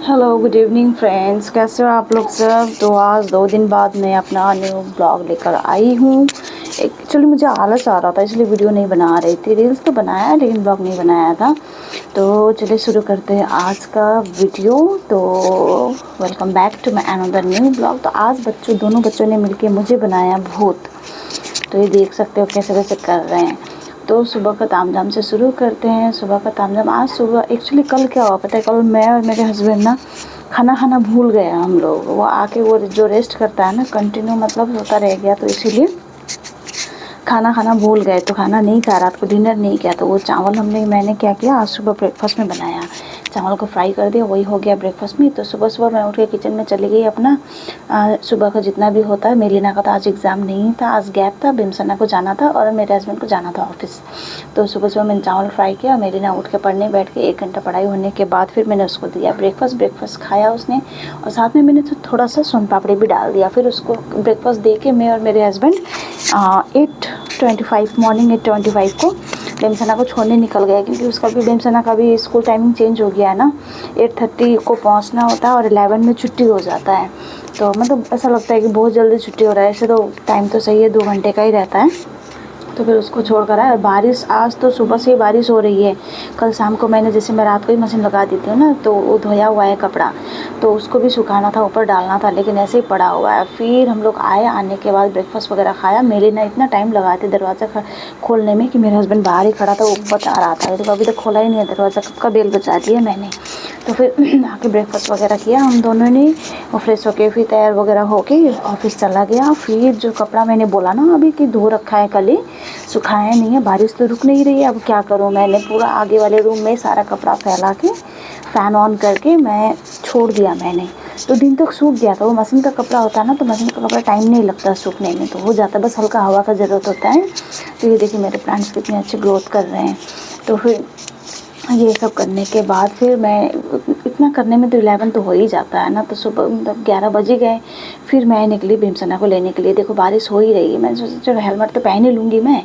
Hello good evening friends, कैसे हो आप लोग सब। तो आज 2 दिन बाद मैं अपना न्यू ब्लॉग लेकर आई हूँ। एक्चुअली मुझे आलस आ रहा था इसलिए वीडियो नहीं बना रही थी। रील्स तो बनाया लेकिन ब्लॉग नहीं बनाया था। तो चलिए शुरू करते हैं आज का वीडियो। तो welcome back to my another new blog. तो आज दोनों बच्चों ने मिलके मुझे बनाया भूत। तो ये देख सकते हो कैसे कैसे कर रहे हैं। तो सुबह का तामझाम से शुरू करते हैं। सुबह का तामझाम आज सुबह एक्चुअली कल क्या हुआ पता है। कल मैं और मेरे हस्बैंड ना खाना खाना भूल गए हम लोग। वो आके वो जो रेस्ट करता है ना कंटिन्यू मतलब होता रह गया, तो इसीलिए खाना खाना भूल गए। तो खाना नहीं खा, रात को डिनर नहीं किया। तो वो चावल मैंने क्या किया, आज सुबह ब्रेकफास्ट में बनाया। चावल को फ्राई कर दिया, वही हो गया ब्रेकफास्ट में। तो सुबह सुबह मैं उठ के किचन में चली गई अपना सुबह का जितना भी होता है। मेलिना का तो आज एग्ज़ाम नहीं था, आज गैप था। बिमसना को जाना था और मेरे हस्बैंड को जाना था ऑफिस। तो सुबह सुबह मैंने चावल फ्राई किया। मेलिना उठ के पढ़ने बैठ के 1 घंटा पढ़ाई होने के बाद फिर मैंने उसको दिया ब्रेकफास्ट खाया उसने। और साथ में मैंने थोड़ा सा सोन पापड़ी भी डाल दिया। फिर उसको ब्रेकफास्ट दे के मैं और मेरे हस्बैंड 8:25 मॉर्निंग 8:25 को बेमसना को छोड़ने निकल गए, क्योंकि उसका भी बेमसना का भी स्कूल टाइमिंग चेंज हो गया है ना। 8:30 को पहुंचना होता है और 11 में छुट्टी हो जाता है। तो मतलब ऐसा लगता है कि बहुत जल्दी छुट्टी हो रहा है। ऐसे तो टाइम तो सही है, 2 घंटे का ही रहता है। तो फिर उसको छोड़कर आए। और बारिश आज तो सुबह से ही बारिश हो रही है। कल शाम को मैंने जैसे मैं रात को ही मशीन लगा देती हूँ ना, तो वो धोया हुआ है कपड़ा, तो उसको भी सुखाना था, ऊपर डालना था, लेकिन ऐसे ही पड़ा हुआ है। फिर हम लोग आए, आने के बाद ब्रेकफास्ट वगैरह खाया। मेरे ना इतना टाइम लगाए थे दरवाज़ा खोलने में कि मेरे हस्बैंड बाहर ही खड़ा था, वो बता रहा था। तो अभी तक खोला ही नहीं है दरवाज़ा, कब का बेल बजा दिया मैंने। तो फिर आके ब्रेकफास्ट वगैरह किया हम दोनों ने, और फ्रेश होके फिर तैयार वगैरह होके ऑफिस चला गया। फिर जो कपड़ा मैंने बोला ना अभी कि धो रखा है कल ही, सुखाया नहीं है। बारिश तो रुक नहीं रही है, अब क्या करूँ। मैंने पूरा आगे वाले रूम में सारा कपड़ा फैला के फ़ैन ऑन करके मैं छोड़ दिया मैंने। तो दिन तक सूख गया था। वो मशीन का कपड़ा होता है ना, तो मशीन का कपड़ा टाइम नहीं लगता सूखने में, तो हो जाता है, बस हल्का हवा का ज़रूरत होता है। तो ये देखिए मेरे प्लांट्स कितने अच्छे ग्रोथ कर रहे हैं। तो फिर ये सब करने के बाद फिर मैं इतना करने में तो 11 तो हो ही जाता है ना। तो सुबह मतलब 11 बज ही गए। फिर मैं निकली भीमसना को लेने के लिए। देखो बारिश हो ही रही है, मैंने सोचा चलो हेलमेट तो पहन ही लूँगी मैं।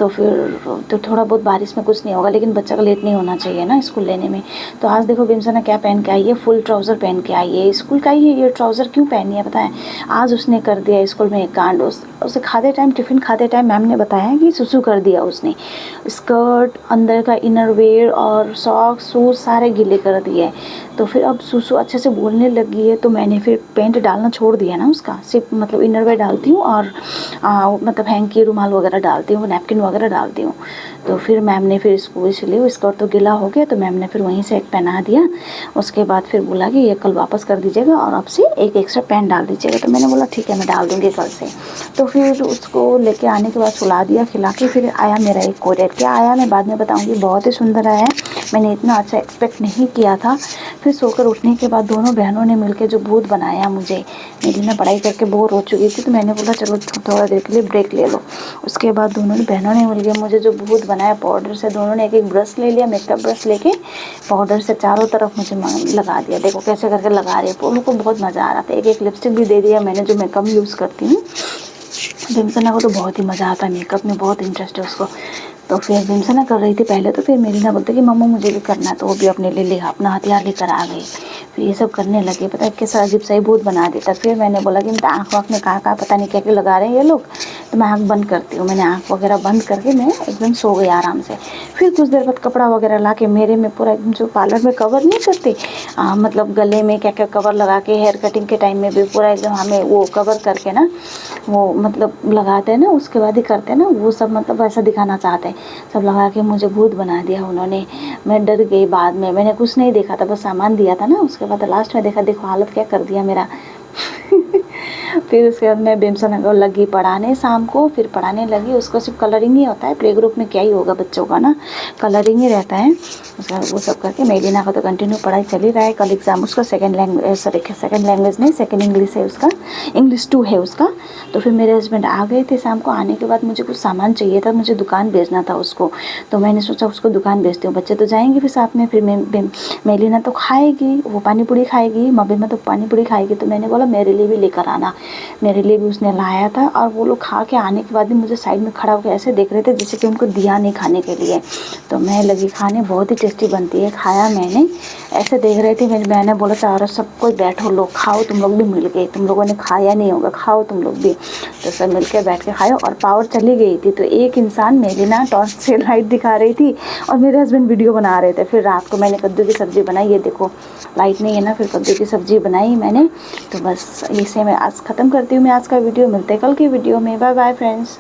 तो फिर तो थोड़ा बहुत बारिश में कुछ नहीं होगा, लेकिन बच्चा का लेट नहीं होना चाहिए ना स्कूल लेने में। तो आज देखो भीमसना क्या पहन के आई है, फुल ट्राउज़र पहन के आई है। स्कूल का ही है ये ट्राउज़र, क्यों पहनी है पता है। आज उसने कर दिया स्कूल में एक कांड। उसे खाते टाइम, टिफ़िन खाते टाइम मैम ने बताया कि सुसु कर दिया उसने। स्कर्ट, अंदर का इनर वेयर और सॉक्स शूज़ सारे गीले कर दिए। तो फिर अब सुसु अच्छे से बोलने लगी है, तो मैंने फिर पैंट डालना छोड़ दिया ना उसका। सिर्फ मतलब इनर वेयर डालती हूँ और मतलब हैंकी, रुमाल वगैरह डालती हूँ, नैपकिन वगैरह डालती हूँ। तो फिर मैम ने फिर इसको इसलिए स्कर्ट तो गीला हो गया, तो मैम ने फिर वहीं से एक पहना दिया। उसके बाद फिर बोला कि ये कल वापस कर दीजिएगा और अब से एक एक्स्ट्रा पैंट डाल दीजिएगा। तो मैंने बोला ठीक है, मैं डाल दूँगी कल से। तो फिर उसको लेके आने के बाद सुला दिया, खिला के फिर आया मेरा एक कोरियर। क्या आया मैं बाद में बताऊँगी, बहुत ही सुंदर आया है। मैंने इतना अच्छा एक्सपेक्ट नहीं किया था। फिर सोकर उठने के बाद दोनों बहनों ने मिलकर जो भूत बनाया मुझे। मेरी ना पढ़ाई करके बोर हो चुकी थी, तो मैंने बोला चलो थोड़ा देर के लिए ब्रेक ले लो। उसके बाद दोनों बहनों ने मिलकर मुझे जो भूत बनाया पाउडर से, दोनों ने एक एक ब्रश ले लिया, मेकअप ब्रश लेके पाउडर से चारों तरफ मुझे लगा दिया। देखो कैसे करके लगा रही है। उनको बहुत मज़ा आ रहा था। एक एक लिपस्टिक भी दे दिया मैंने, जो मैं कम यूज़ करती हूँ। भीमसना को तो बहुत ही मज़ा आता है, मेकअप में बहुत इंटरेस्ट है उसको। तो फिर भीमसना कर रही थी पहले, तो फिर मेलिना बोलती कि मम्मा मुझे भी करना है, तो वो भी अपने लिए अपना हथियार लेकर आ गई। फिर ये सब करने लगे, पता है कैसा अजीब सा ही भूत बना देता। फिर मैंने बोला कि आँख वाँख में कहाँ पता नहीं क्या क्या लगा रहे हैं ये लोग, तो मैं आँख बंद करती हूँ। मैंने आँख वगैरह बंद करके मैं एकदम सो गई आराम से। फिर कुछ देर बाद कपड़ा वगैरह ला के मेरे में पूरा एकदम, जो पार्लर में कवर नहीं करते मतलब गले में क्या क्या कवर लगा के, हेयर कटिंग के टाइम में भी पूरा एकदम हमें वो कवर करके ना, वो मतलब लगाते हैं ना, उसके बाद ही करते हैं ना वो सब, मतलब वैसा दिखाना चाहते हैं। सब लगा के मुझे भूत बना दिया उन्होंने। मैं डर गई। बाद में मैंने कुछ नहीं देखा था, बस सामान दिया था ना। उसके बाद लास्ट में देखा, देखो हालत क्या कर दिया मेरा। फिर उसके बाद मैं भीमसना को लगी पढ़ाने शाम को। फिर पढ़ाने लगी, उसको सिर्फ कलरिंग ही होता है, प्ले ग्रुप में क्या ही होगा बच्चों का ना, कलरिंग ही रहता है उसका। वो सब करके मेलिना का तो कंटिन्यू पढ़ाई चल ही रहा है। कल एग्ज़ाम उसका सेकंड लैंग्वेज नहीं, सेकंड इंग्लिश है उसका, इंग्लिश 2 है उसका। तो फिर मेरे हस्बैंड आ गए थे शाम को। आने के बाद मुझे कुछ सामान चाहिए था, मुझे दुकान भेजना था उसको। तो मैंने सोचा उसको दुकान भेजती हूँ, बच्चे तो जाएंगे फिर साथ में। फिर मेलिना तो खाएगी, वो पानी पूरी खाएगी, मम्मी तो पानी पूरी खाएगी। तो मैंने बोला मेरे लिए भी लेकर आना, मेरे लिए भी उसने लाया था। और वो लोग खा के आने के बाद भी मुझे साइड में खड़ा होकर ऐसे देख रहे थे जैसे कि उनको दिया नहीं खाने के लिए। तो मैं लगी खाने, बहुत ही टेस्टी बनती है। खाया मैंने, ऐसे देख रहे थे। मेरी बहन ने बोला चारों सब कोई बैठो, लोग खाओ, तुम लोग भी मिल गए, तुम लोगों ने खाया नहीं होगा, खाओ तुम लोग भी। तो सब मिल के बैठ के खाओ। और पावर चली गई थी तो एक इंसान मेरी ना टॉर्च से लाइट दिखा रही थी और मेरे हस्बैंड वीडियो बना रहे थे। फिर रात को मैंने कद्दू की सब्ज़ी बनाई, ये देखो लाइट नहीं है ना, फिर कद्दू की सब्ज़ी बनाई मैंने। तो बस इसे मैं आज ख़त्म करती हूँ मैं आज का वीडियो। मिलते हैं कल की वीडियो में। Bye bye friends.